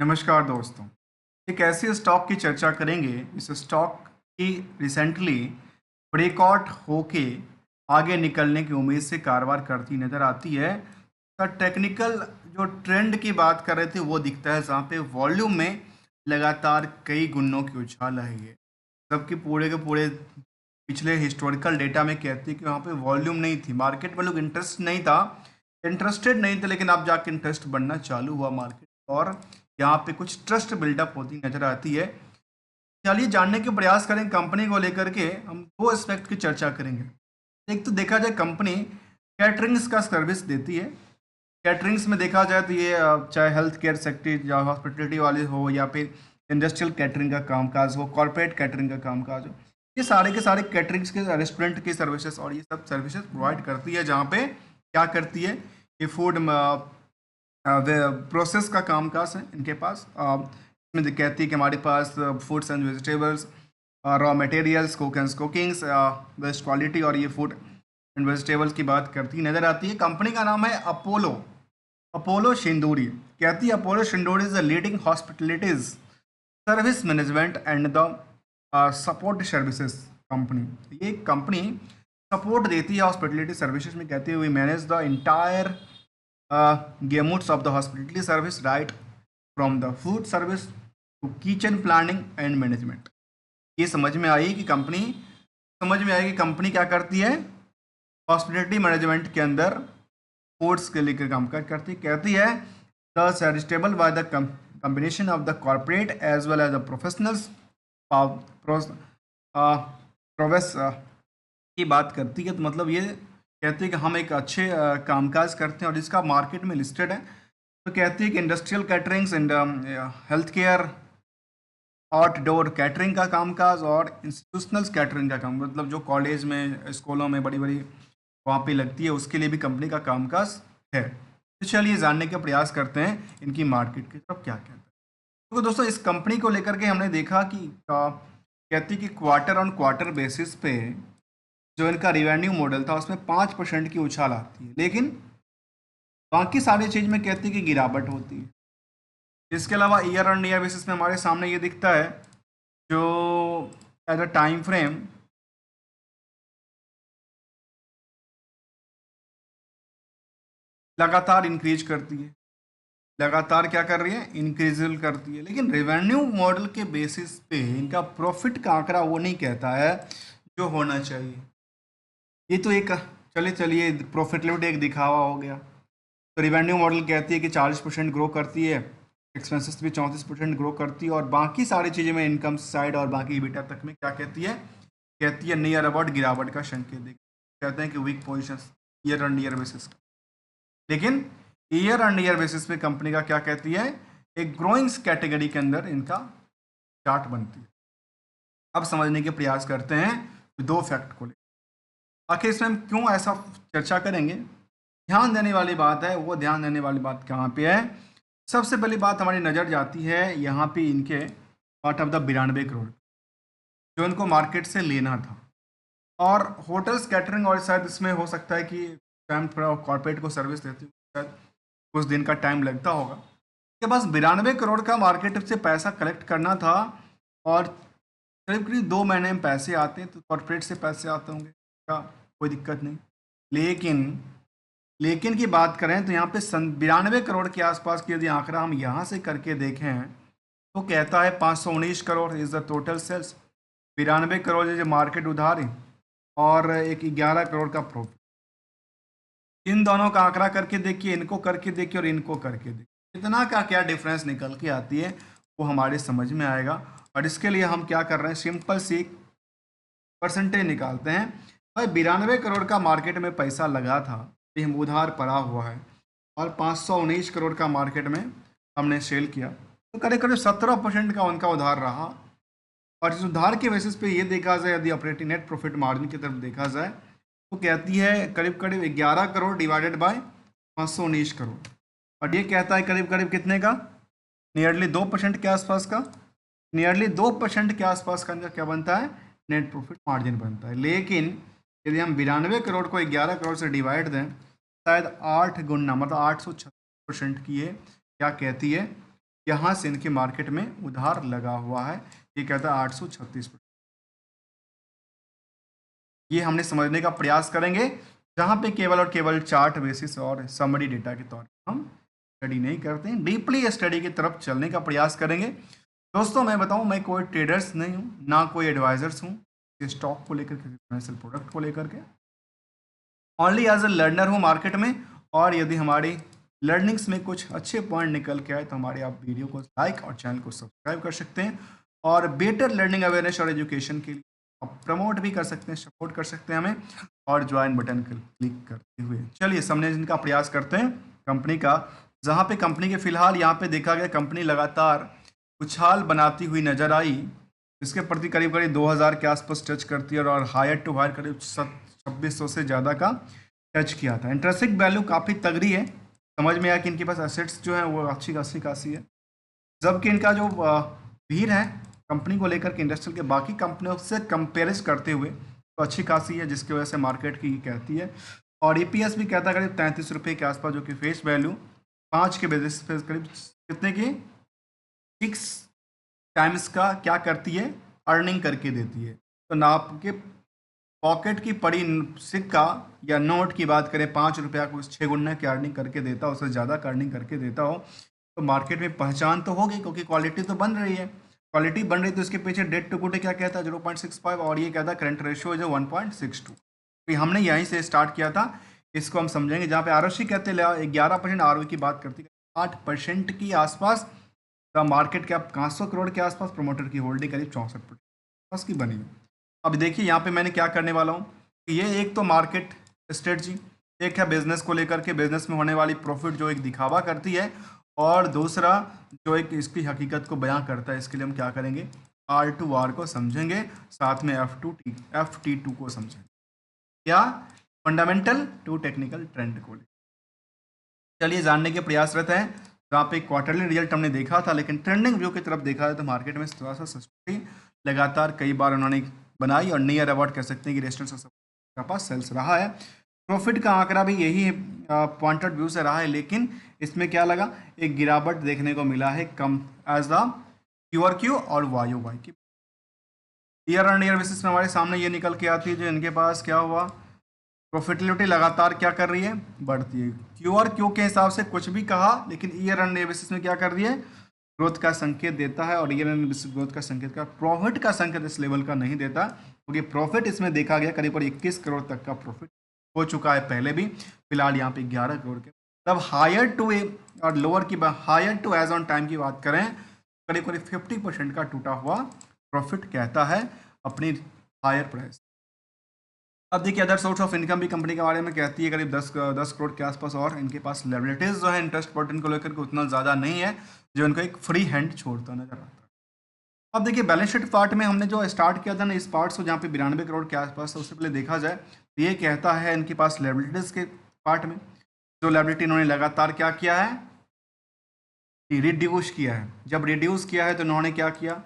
नमस्कार दोस्तों। एक ऐसे स्टॉक की चर्चा करेंगे इस स्टॉक की रिसेंटली ब्रेकआउट होके आगे निकलने की उम्मीद से कारोबार करती नजर आती है। तो टेक्निकल जो ट्रेंड की बात कर रहे थे वो दिखता है, जहाँ पे वॉल्यूम में लगातार कई गुणों की उछाल आई है। जबकि पूरे के पूरे पिछले हिस्टोरिकल डेटा में कहती है कि वहाँ पे वॉल्यूम नहीं थी, मार्केट में लोग इंटरेस्टेड नहीं थे, लेकिन अब जाके इंटरेस्ट बनना चालू हुआ मार्केट, और यहाँ पे कुछ ट्रस्ट बिल्डअप होती नजर आती है। चलिए जानने के प्रयास करें कंपनी को लेकर के। हम दो एस्पेक्ट की चर्चा करेंगे। एक तो देखा जाए, कंपनी कैटरिंग्स का सर्विस देती है। कैटरिंग्स में देखा जाए तो ये चाहे हेल्थ केयर सेक्टर या हॉस्पिटलिटी वाले हो, या फिर इंडस्ट्रियल कैटरिंग का कामकाज हो, कॉर्पोरेट कैटरिंग का कामकाज हो, ये सारे के सारे कैटरिंग्स के रेस्टोरेंट की सर्विसेज और ये सब सर्विसेज प्रोवाइड करती है। जहाँ पे क्या करती है, ये फूड प्रोसेस का कामकाज है इनके पास। इसमें कहती है कि हमारे पास foods and vegetables, raw materials, cookings, best quality, और ये फूड एंड वेजिटेबल्स की बात करती नजर आती है। कंपनी का नाम है अपोलो, अपोलो शिंदूरी। कहती है Apollo Sindoori is the leading hospitalities service management and the support services company. ये कंपनी सपोर्ट देती है हॉस्पिटलिटी सर्विसेज में। कहती है we manage the entire gamut of the hospitality service, right from the food service to kitchen planning and management। ये समझ में आई कि कंपनी क्या करती है, हॉस्पिटलिटी मैनेजमेंट के अंदर फूड्स के लेकर काम करती है। कहती है the satisfiable by the combination of the corporate as well as the professionals prowess की बात करती है। तो मतलब ये कहती है कि हम एक अच्छे कामकाज करते हैं और इसका मार्केट में लिस्टेड है। तो कहती है कि industrial caterings and health care, outdoor catering का कामकाज और इंस्टीट्यूशनल कैटरिंग का काम, मतलब जो कॉलेज में स्कूलों में बड़ी बड़ी वहाँ पे लगती है, उसके लिए भी कंपनी का कामकाज है। तो चलिए जानने का प्रयास करते हैं इनकी मार्केट की तरफ क्या कहता है। तो दोस्तों, इस कंपनी को लेकर के हमने देखा कि कहती है कि क्वार्टर ऑन क्वार्टर बेसिस पे जो इनका रिवेन्यू मॉडल था उसमें 5% की उछाल आती है, लेकिन बाकी सारी चीज़ में कहती है कि गिरावट होती है। इसके अलावा ईयर ऑन ईयर बेसिस में हमारे सामने ये दिखता है, जो एज अ टाइम फ्रेम लगातार इंक्रीज करती है। लगातार क्या कर रही है, इंक्रीज करती है। लेकिन रेवेन्यू मॉडल के बेसिस पे इनका प्रॉफिट का आंकड़ा वो नहीं कहता है जो होना चाहिए। ये तो एक चलिए प्रॉफिटेबिलिटी एक दिखावा हो गया। तो रिवेन्यू मॉडल कहती है कि 40% ग्रो करती है, एक्सपेंसेस भी 34% ग्रो करती है, और बाकी सारी चीज़ें में इनकम साइड और बाकी EBITDA तक में क्या कहती है नियर अबाउट गिरावट का संकेत देख। कहते हैं कि weak position year on year basis. लेकिन ईयर ऑन ईयर बेसिस पे कंपनी का क्या कहती है, एक ग्रोइंग्स कैटेगरी के अंदर इनका चार्ट बनती है। अब समझने के प्रयास करते हैं दो फैक्ट को लेकर। आखिर इसमें हम क्यों ऐसा चर्चा करेंगे, ध्यान देने वाली बात है। वो ध्यान देने वाली बात कहाँ पे है, सबसे पहली बात हमारी नज़र जाती है यहाँ पे इनके पार्ट ऑफ द 92 करोड़ जो इनको मार्केट से लेना था। और होटल्स कैटरिंग, और शायद इसमें हो सकता है कि टाइम थोड़ा कॉर्पोरेट को सर्विस देती है, शायद कुछ दिन का टाइम लगता होगा। के पास 92 करोड़ का मार्केट से पैसा कलेक्ट करना था, और करीब करीब 2 महीने में पैसे आते हैं, तो कॉर्पोरेट से पैसे आते होंगे, क्या कोई दिक्कत नहीं। लेकिन लेकिन की बात करें तो यहाँ पे 92 करोड़ के आसपास की यदि आंकड़ा हम यहाँ से करके देखें तो कहता है 519 crore is the total sales. 92 crore जो मार्केट उधार है, और एक 11 करोड़ का प्रॉफिट। इन दोनों का आंकड़ा करके देखिए, इनको करके देखिए और इनको करके देखिए, इतना का क्या डिफरेंस निकल के आती है वो हमारे समझ में आएगा। और इसके लिए हम क्या कर रहे हैं, सिंपल सी परसेंटेज निकालते हैं। भाई 92 करोड़ का मार्केट में पैसा लगा था, ये हम उधार पड़ा हुआ है, और 519 करोड़ का मार्केट में हमने सेल किया, तो करीब करीब 17% का उनका उधार रहा। और इस उधार के बेसिस पे ये देखा जाए, यदि ऑपरेटिंग नेट प्रॉफिट मार्जिन की तरफ देखा जाए, तो कहती है करीब करीब 11 करोड़ डिवाइडेड बाय 519 करोड़, और ये कहता है करीब करीब कितने का, नियरली 2% के आसपास का, नियरली 2% के आसपास का क्या बनता है, नेट प्रॉफिट मार्जिन बनता है। लेकिन यदि हम 92 करोड़ को 11 करोड़ से डिवाइड दें, शायद 8 गुना मतलब 836% की ये क्या कहती है, यहाँ से इनके मार्केट में उधार लगा हुआ है। ये कहता है 836%। ये हमने समझने का प्रयास करेंगे, जहाँ पे केवल और केवल चार्ट बेसिस और समरी डेटा के तौर पर हम स्टडी नहीं करते हैं, डीपली स्टडी की तरफ चलने का प्रयास करेंगे। दोस्तों मैं बताऊं, मैं कोई ट्रेडर्स नहीं हूँ, ना कोई एडवाइजर्स हूँ स्टॉक को लेकर के, फाइनेंशियल प्रोडक्ट को लेकर के। ओनली एज ए लर्नर हूँ मार्केट में। और यदि हमारी लर्निंग्स में कुछ अच्छे पॉइंट निकल के आए तो हमारे आप वीडियो को लाइक और चैनल को सब्सक्राइब कर सकते हैं, और बेटर लर्निंग अवेयरनेस और एजुकेशन के लिए आप प्रमोट भी कर सकते हैं, सपोर्ट कर सकते हैं हमें, और ज्वाइन बटन क्लिक करते हुए चलिए समझने का प्रयास करते हैं कंपनी का। जहाँ पे कंपनी के फिलहाल यहाँ पे देखा गया कंपनी लगातार उछाल बनाती हुई नजर आई, इसके प्रति करीब करीब 2000 के आसपास टच करती है, और हायर टू हायर करीब 2600 से ज़्यादा का टच किया था। इंट्रेंसिक वैल्यू काफ़ी तगड़ी है, समझ में आया कि इनके पास एसेट्स जो है वो अच्छी खासी है, जबकि इनका जो भीड़ है कंपनी को लेकर के इंडस्ट्रियल के बाकी कंपनियों से कंपेरिज करते हुए तो अच्छी खासी है, जिसकी वजह से मार्केट की कहती है। और ईपीएस भी कहता है करीब 33 रुपये के आसपास, जो कि फेस वैल्यू 5 के बेसिस पे करीब कितने की 6 टाइम्स का क्या करती है, अर्निंग करके देती है। तो ना आपके पॉकेट की पड़ी सिक्का या नोट की बात करें, 5 रुपया को 6 गुना की अर्निंग करके देता हो, उससे ज़्यादा का अर्निंग करके देता हो, तो मार्केट में पहचान तो होगी, क्योंकि क्वालिटी तो बन रही है। क्वालिटी बन रही तो इसके पीछे डेट टू इक्विटी क्या कहता है 0.65, और ये कहता है करंट रेशियो जो 1.62। तो हमने यहीं से स्टार्ट किया था, इसको हम समझेंगे। जहाँ पे आरओसी कहते हैं 11%, आरओई की बात करती है 8% की आसपास, तो मार्केट कैप 500 करोड़ के आसपास, प्रमोटर की होल्डिंग करीब 64% की बनी है। अब देखिए यहाँ पे मैंने क्या करने वाला हूँ कि ये एक तो मार्केट स्ट्रेटजी, एक है बिजनेस को लेकर के, बिजनेस में होने वाली प्रॉफिट जो एक दिखावा करती है, और दूसरा जो एक इसकी हकीकत को बयां करता है। इसके लिए हम क्या करेंगे, R2R को समझेंगे, साथ में FT2 को समझेंगे, या फंडामेंटल टू टेक्निकल ट्रेंड को लेकर चलिए जानने के प्रयासरत हैं। जहाँ पे क्वार्टरली रिजल्ट हमने देखा था, लेकिन ट्रेंडिंग व्यू की तरफ देखा जाए तो मार्केट में थोड़ा सा सस्ती लगातार कई बार उन्होंने बनाई, और नियर अबाउट कह सकते हैं कि रेस्टोरेंट का पास सेल्स रहा है। प्रॉफिट का आंकड़ा भी यही पॉइंटेड व्यू से रहा है, लेकिन इसमें क्या लगा, एक गिरावट देखने को मिला है कम एज द QoQ और YoY की। ईयर ऑन ईयर बेसिस में हमारे सामने ये निकल के आती है, जो इनके पास क्या हुआ, प्रॉफिटेबिलिटी लगातार क्या कर रही है, बढ़ती है। QoQ के हिसाब से कुछ भी कहा, लेकिन ईयर ऑन ईयर बेसिस में क्या कर रही है, ग्रोथ का संकेत देता है, और ईयर ऑन बेसिस ग्रोथ का संकेत का, प्रॉफिट का संकेत इस लेवल का नहीं देता, क्योंकि प्रॉफिट इसमें देखा गया करीब 21 करोड़ तक का प्रॉफिट हो चुका है पहले भी, फिलहाल यहाँ पे 11 करोड़ के। तब हायर टू और लोअर की higher to as on time की बात करें, करीब करीब 50% का टूटा हुआ प्रॉफिट कहता है अपनी हायर प्राइस। अब देखिए अदर सोर्स ऑफ इनकम भी कंपनी के बारे में कहती है करीब 10 करोड़ के आसपास, और इनके पास लायबिलिटीज जो है इंटरेस्ट बर्डन को लेकर के उतना ज़्यादा नहीं है, जो इनको एक फ्री हैंड छोड़ता नजर आता है। अब देखिए बैलेंस शीट पार्ट में हमने जो स्टार्ट किया था ना, इस पार्ट से जहाँ पे 92 करोड़ के आसपास है, उससे पहले देखा जाए तो ये कहता है इनके पास लायबिलिटीज के पार्ट में जो लायबिलिटी इन्होंने लगातार क्या किया है, रिड्यूस किया है। जब रिड्यूस किया है तो इन्होंने क्या किया,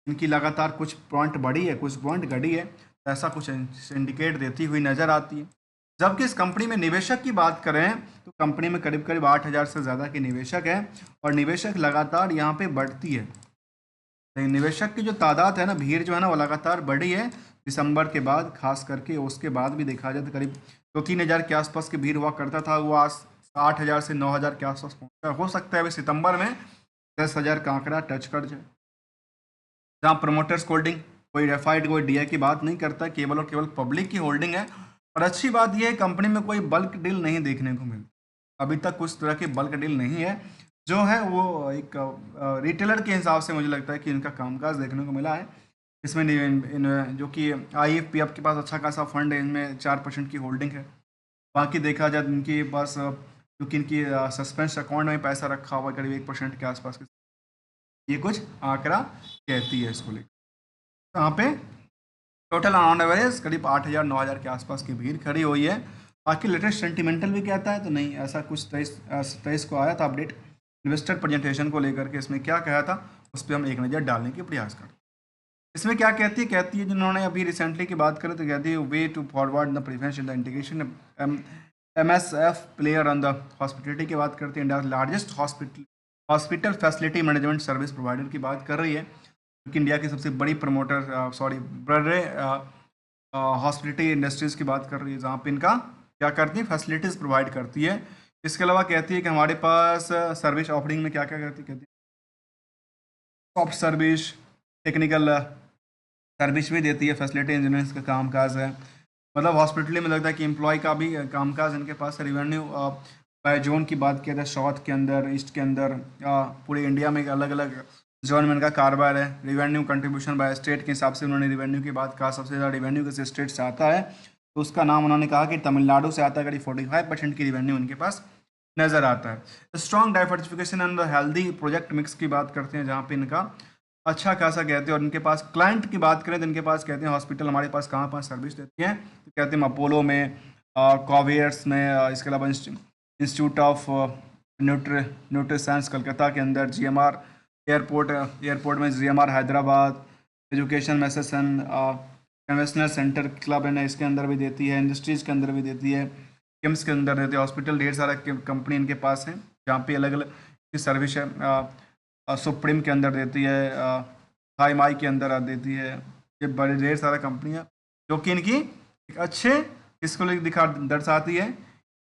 इनकी लगातार कुछ पॉइंट बढ़ी है, कुछ पॉइंट घटी है, तो ऐसा कुछ इंडिकेट देती हुई नज़र आती है। जबकि इस कंपनी में निवेशक की बात करें तो कंपनी में करीब करीब 8000 से ज़्यादा के निवेशक हैं, और निवेशक लगातार यहाँ पे बढ़ती है। लेकिन निवेशक की जो तादाद है ना, भीड़ जो है ना, वो लगातार बढ़ी है दिसंबर के बाद, खास करके उसके बाद भी देखा जाए तो करीब 2-3 हज़ार के आसपास की भीड़ हुआ करता था, वो आज 8000 से 9000 के आसपास पहुँचा। हो सकता है अभी सितंबर में 10,000 का आंकड़ा टच कर जाए। जहाँ प्रमोटर्स होल्डिंग, कोई रेफाइड कोई DI की बात नहीं करता, केवल और केवल पब्लिक की होल्डिंग है। और अच्छी बात यह है कंपनी में कोई बल्क डील नहीं देखने को मिलता, अभी तक कुछ तरह की बल्क डील नहीं है। जो है वो एक रिटेलर के हिसाब से मुझे लगता है कि इनका कामकाज देखने को मिला है। इसमें जो कि IFPF के पास अच्छा खासा फंड है, इनमें 4% की होल्डिंग है। बाकी देखा जाए इनके पास क्योंकि इनकी सस्पेंस अकाउंट में पैसा रखा हुआ है करीब 1% के आसपास, ये कुछ आंकड़ा कहती है इसको लेकर। यहाँ पे टोटल ऑन एवरेज करीब 8000-9000 के आसपास की भीड़ खड़ी हुई है। बाकी लेटेस्ट सेंटिमेंटल भी कहता है तो नहीं, ऐसा कुछ 23 को आया था अपडेट इन्वेस्टर प्रेजेंटेशन को लेकर के, इसमें क्या कहा था उस पर हम एक नज़र डालने की प्रयास करते हैं। इसमें क्या कहती है जिन्होंने अभी रिसेंटली की बात करें तो कहती है way to forward the prevention the integration MSF player on the hospitality की बात करते हैं, India largest hospital facility management service provider की बात कर रही है, क्योंकि इंडिया की सबसे बड़ी प्रमोटर बड़े हॉस्पिटलिटी इंडस्ट्रीज़ की बात कर रही है, जहाँ पे इनका क्या करती है, फैसिलिटीज़ प्रोवाइड करती है। इसके अलावा कहती है कि हमारे पास सर्विस ऑफरिंग में क्या क्या कहती है, सॉफ्ट सर्विस, टेक्निकल सर्विस भी देती है, फैसिलिटी इंजीनियर्स का कामकाज है। मतलब हॉस्पिटल में लगता है कि एम्प्लॉय का भी कामकाज इनके पास रिवेन्यू बाय जोन की बात किया जाए, साउथ के अंदर, ईस्ट के अंदर, पूरे इंडिया में अलग अलग जोन में इनका कारोबार है। रिवेन्यू कंट्रीब्यूशन बाय स्टेट के हिसाब से उन्होंने रिवेन्यू की बात कहा, सबसे ज़्यादा रिवेन्यू किस स्टेट से आता है, तो उसका नाम उन्होंने कहा कि तमिलनाडु से आता है, करीब 45% की रिवेन्यू इनके पास नज़र आता है। Strong diversification and healthy project mix की बात करते हैं, जहाँ पे इनका अच्छा खासा कहते हैं। और इनके पास क्लाइंट की बात करें तो इनके पास कहते हैं हॉस्पिटल हमारे पास कहाँ पास सर्विस देती हैं, तो कहते हैं अपोलो में, कॉवियर्स में, इसके अलावा इंस्टीट्यूट ऑफ न्यूट्रिसाइंस कलकत्ता के अंदर, जीएमआर एयरपोर्ट में, जीएमआर हैदराबाद, एजुकेशन मैसेसन कन्वेंशनल सेंटर क्लब है इसके अंदर भी देती है, इंडस्ट्रीज़ के अंदर भी देती है, किम्स के अंदर देती है। हॉस्पिटल ढेर सारा कंपनी इनके पास है जहाँ पे अलग अलग सर्विस है। सुप्रीम के अंदर देती है, हाई माई के अंदर देती है। ये बड़े ढेर सारा कंपनियाँ जो कि इनकी एक अच्छे इसको दर्शाती है,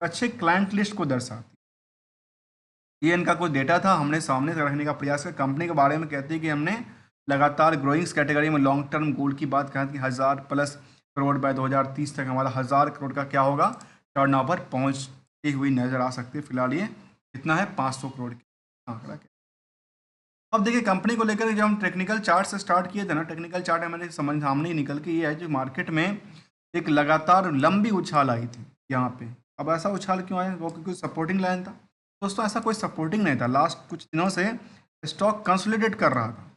अच्छे क्लाइंट लिस्ट को दर्शाती है। ये इनका कुछ डेटा था, हमने सामने रखने का प्रयास किया। कंपनी के बारे में कहती है कि हमने लगातार ग्रोइंग्स कैटेगरी में लॉन्ग टर्म गोल की बात कहा कि 1000+ करोड़ बाय 2030 तक हमारा 1000 करोड़ का क्या होगा, टर्नओवर पहुंचती हुई नजर आ सकती है। फिलहाल ये कितना है, 500 करोड़ का आंकड़ा। अब देखिए कंपनी को लेकर जब हम टेक्निकल चार्ट से स्टार्ट किए थे ना, टेक्निकल चार्ट हमारे समझ सामने ही निकल के ये है जो मार्केट में एक लगातार लंबी उछाल आई थी यहाँ पे। अब ऐसा उछाल क्यों आया, वो क्योंकि सपोर्टिंग लाइन था। दोस्तों ऐसा कोई सपोर्टिंग नहीं था, लास्ट कुछ दिनों से स्टॉक कंसोलिडेट कर रहा था।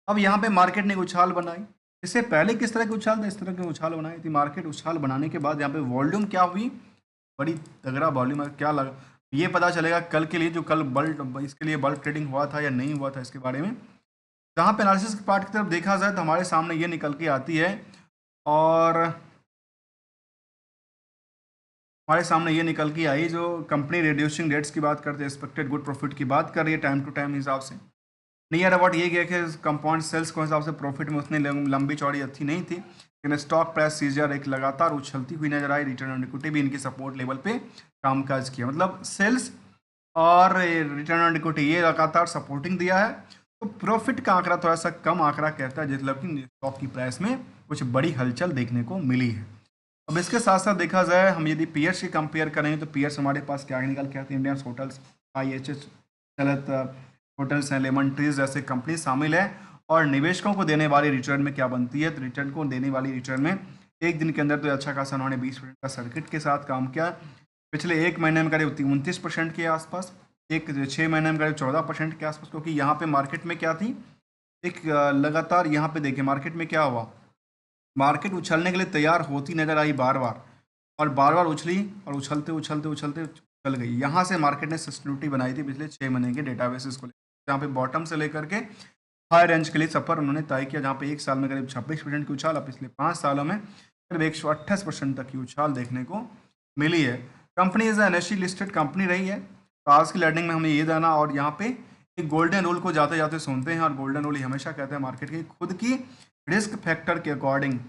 अब यहाँ पे मार्केट ने एक उछाल बनाई। इससे पहले किस तरह की उछाल था, इस तरह की उछाल बनाई थी। मार्केट उछाल बनाने के बाद यहाँ पे वॉल्यूम क्या हुई, बड़ी तगड़ा वॉल्यूम है। क्या लगा, ये पता चलेगा कल के लिए, जो कल बल्क इसके लिए बल्क ट्रेडिंग हुआ था या नहीं हुआ था इसके बारे में। जहाँ पे एनालिसिस के पार्ट की तरफ देखा जाए तो हमारे सामने ये निकल के आती है, और हमारे सामने ये निकल के आई जो कंपनी रिड्यूसिंग रेट्स की बात करते हैं, एक्सपेक्टेड गुड प्रॉफिट की बात कर रही है टाइम टू टाइम हिसाब से। नियर अबाउट ये गया कि कंपाउंड सेल्स के हिसाब से प्रॉफिट में उतनी लंबी चौड़ी अच्छी नहीं थी, लेकिन स्टॉक प्राइस सीजर एक लगातार उछलती हुई नजर आई। रिटर्न ऑन इक्विटी भी इनकी सपोर्ट लेवल पे कामकाज किया, मतलब सेल्स और रिटर्न ऑन इक्विटी ये लगातार सपोर्टिंग दिया है। तो प्रॉफिट का आंकड़ा थोड़ा सा कम आंकड़ा कहता है, जिस लेकिन स्टॉक की प्राइस में कुछ बड़ी हलचल देखने को मिली है। अब इसके साथ साथ देखा जाए, हम यदि पीयर्स की कंपेयर करेंगे तो पीयर्स हमारे पास क्या निकल के आते हैं, इंडियन होटल्स, IHH, चलत होटल्स हैं, लेमन ट्रीज जैसे कंपनी शामिल है। और निवेशकों को देने वाली रिटर्न में क्या बनती है, तो रिटर्न को देने वाली रिटर्न में एक दिन के अंदर तो अच्छा खासा उन्होंने 20% का सर्किट के साथ काम किया। पिछले एक महीने में करीब 29% के आसपास, एक 6 महीने में करीब 14% के आसपास। क्योंकि यहाँ पे मार्केट में क्या थी, एक लगातार यहाँ पे देखिए मार्केट में क्या हुआ, मार्केट उछलने के लिए तैयार होती नजर आई बार बार, और बार बार उछली और उछलते उछलते उछलते चल गई। यहाँ से मार्केट ने सस्टेनिटी बनाई थी पिछले 6 महीने के डेटाबेसिस को लेकर, जहाँ पे बॉटम से लेकर के हाई रेंज के लिए सफर उन्होंने तय किया, जहाँ पे एक साल में करीब 26% की उछाल, और पिछले 5 सालों में करीब 128% तक की उछाल देखने को मिली है। Company is NSE listed company रही है। तो आज की लर्निंग में हमें ये जाना, और यहाँ पे एक गोल्डन रूल को जाते जाते सुनते हैं, और गोल्डन रूल हमेशा कहते हैं मार्केट की खुद की रिस्क फैक्टर के अकॉर्डिंग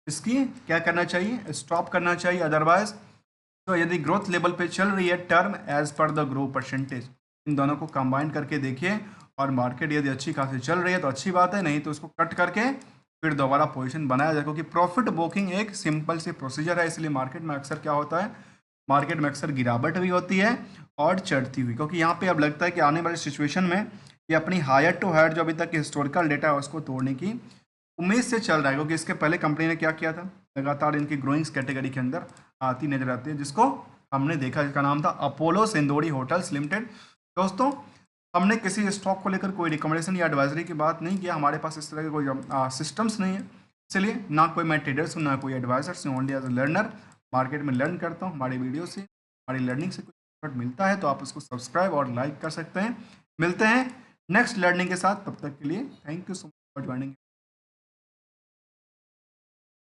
इसकी क्या करना चाहिए, स्टॉप करना चाहिए। अदरवाइज तो यदि ग्रोथ लेवल पे चल रही है term as per the gross percentage, इन दोनों को कंबाइन करके देखिए, और मार्केट यदि अच्छी खासी चल रही है तो अच्छी बात है, नहीं तो उसको कट करके फिर दोबारा पोजीशन बनाया जाए। क्योंकि प्रॉफिट बुकिंग एक सिंपल सी प्रोसीजर है, इसलिए मार्केट में अक्सर क्या होता है, मार्केट में अक्सर गिरावट भी होती है और चढ़ती हुई। क्योंकि यहाँ पे अब लगता है कि आने वाली सिचुएशन में ये अपनी हायर टू हायर जो अभी तक हिस्टोरिकल डेटा है उसको तोड़ने की उम्मीद से चल रहा है। क्योंकि इसके पहले कंपनी ने क्या किया था, लगातार इनकी ग्रोइंग्स कैटेगरी के अंदर आती नजर आती है, जिसको हमने देखा, जिसका नाम था अपोलो सिंदूरी होटल्स लिमिटेड। दोस्तों हमने किसी स्टॉक को लेकर कोई रिकमेंडेशन या एडवाइजरी की बात नहीं किया, हमारे पास इस तरह के कोई सिस्टम्स नहीं है, इसलिए ना कोई मैं ट्रेडर्स हूँ ना कोई एडवाइजर्स हूँ, only as a learner market में लर्न करता हूँ। हमारी वीडियो से, हमारी लर्निंग से कुछ बेनिफिट मिलता है तो आप उसको सब्सक्राइब और लाइक कर सकते हैं। मिलते हैं नेक्स्ट लर्निंग के साथ, तब तक के लिए thank you so much for joining.